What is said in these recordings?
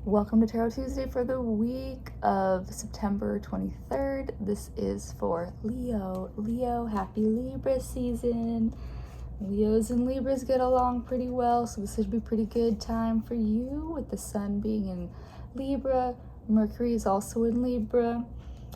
Welcome to Tarot Tuesday for the week of September 23rd. This is for Leo. Leo, happy Libra season. Leos and Libras get along pretty well, so this should be a pretty good time for you with the sun being in Libra. Mercury is also in Libra.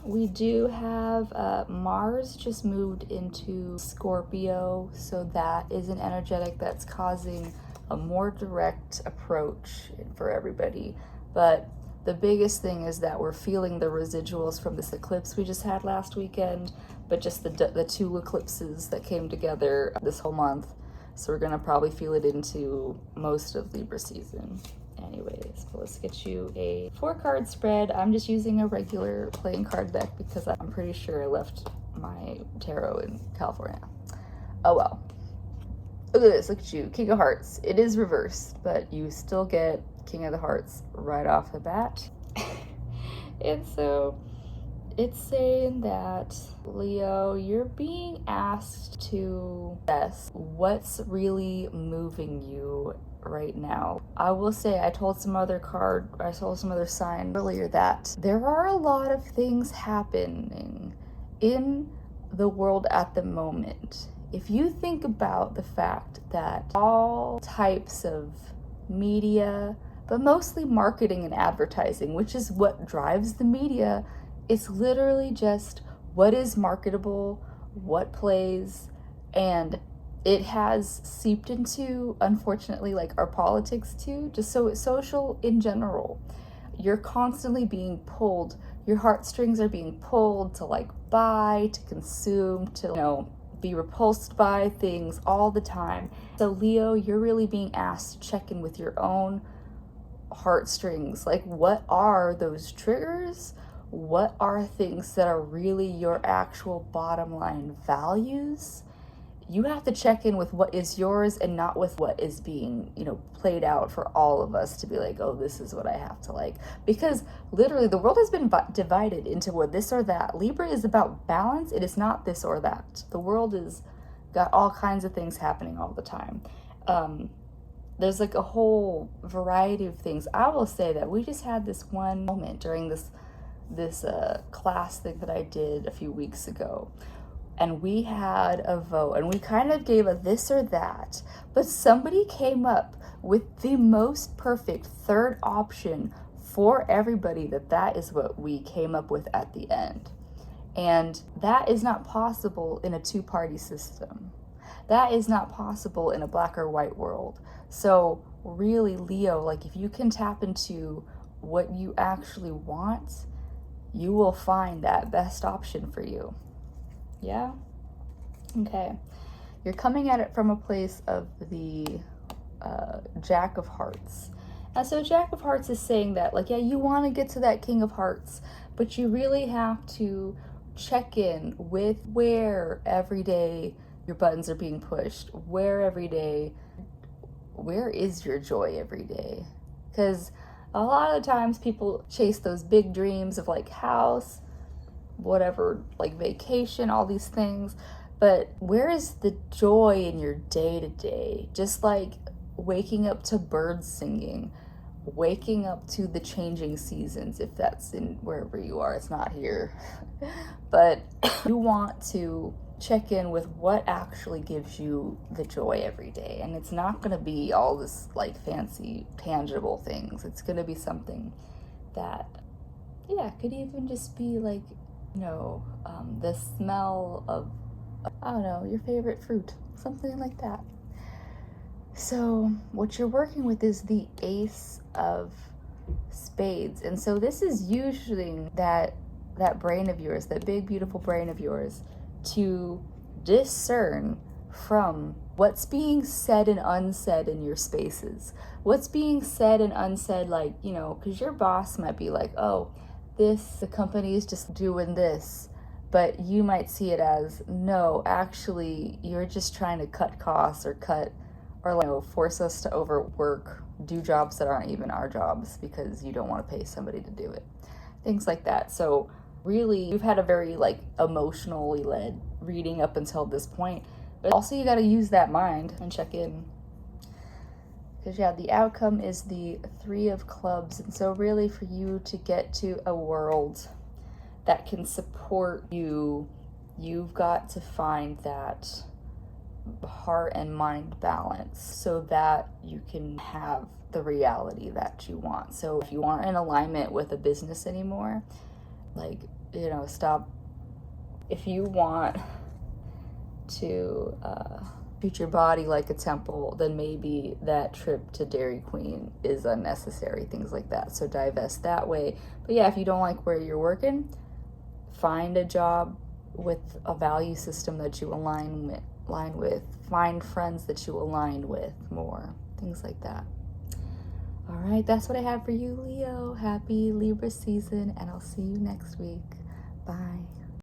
We do have Mars just moved into Scorpio, so that is an energetic that's causing a more direct approach for everybody. But the biggest thing is that we're feeling the residuals from this eclipse we just had last weekend, but just the two eclipses that came together this whole month. So we're gonna probably feel it into most of Libra season. Anyways, let's get you a 4-card spread. I'm just using a regular playing card deck because I'm pretty sure I left my tarot in California. Oh well. Look at this, look at you, King of Hearts. It is reversed, but you still get King of the Hearts right off the bat. And so it's saying that, Leo, you're being asked to assess what's really moving you right now. I will say, I told some other sign earlier that there are a lot of things happening in the world at the moment. If you think about the fact that all types of media, but mostly marketing and advertising, which is what drives the media, it's literally just what is marketable, what plays, and it has seeped into, unfortunately, like our politics too, just so it's social in general. You're constantly being pulled, your heartstrings are being pulled to like buy, to consume, to, be repulsed by things all the time. So Leo, you're really being asked to check in with your own heartstrings. Like, what are those triggers? What are things that are really your actual bottom line values? You have to check in with what is yours and not with what is being, played out for all of us to be like, oh, this is what I have to like. Because literally the world has been divided into this or that. Libra is about balance. It is not this or that. The world is got all kinds of things happening all the time. There's like a whole variety of things. I will say that we just had this one moment during this class thing that I did a few weeks ago. And we had a vote, and we kind of gave a this or that, but somebody came up with the most perfect third option for everybody that is what we came up with at the end. And that is not possible in a two-party system. That is not possible in a black or white world. So really, Leo, like if you can tap into what you actually want, you will find that best option for you. Yeah? Okay. You're coming at it from a place of the Jack of Hearts. And so Jack of Hearts is saying that, like, yeah, you want to get to that King of Hearts, but you really have to check in with where every day your buttons are being pushed, where is your joy every day? Because a lot of times people chase those big dreams of like house, whatever, like vacation, all these things, but where is the joy in your day-to-day? Just like waking up to birds singing, waking up to the changing seasons, if that's in wherever you are, it's not here. But you want to check in with what actually gives you the joy every day, and it's not going to be all this like fancy tangible things. It's going to be something that, yeah, could even just be like, the smell of, I don't know, your favorite fruit, something like that. So what you're working with is the Ace of Spades. And so this is usually that brain of yours, that big, beautiful brain of yours, to discern from what's being said and unsaid in your spaces. What's being said and unsaid, like, because your boss might be like, oh, the company is just doing this, but you might see it as, no, actually, you're just trying to cut costs or force us to overwork, do jobs that aren't even our jobs because you don't want to pay somebody to do it. Things like that. So really, you've had a very like emotionally led reading up until this point, but also you got to use that mind and check in. Because yeah, the outcome is the Three of Clubs. And so really for you to get to a world that can support you, you've got to find that heart and mind balance so that you can have the reality that you want. So if you aren't in alignment with a business anymore, like, you know, stop. If you want to treat your body like a temple, then maybe that trip to Dairy Queen is unnecessary, things like that. So divest that way. But yeah, if you don't like where you're working, find a job with a value system that you align with. Find friends that you align with more, things like that. All right, that's what I have for you, Leo. Happy Libra season, and I'll see you next week. Bye.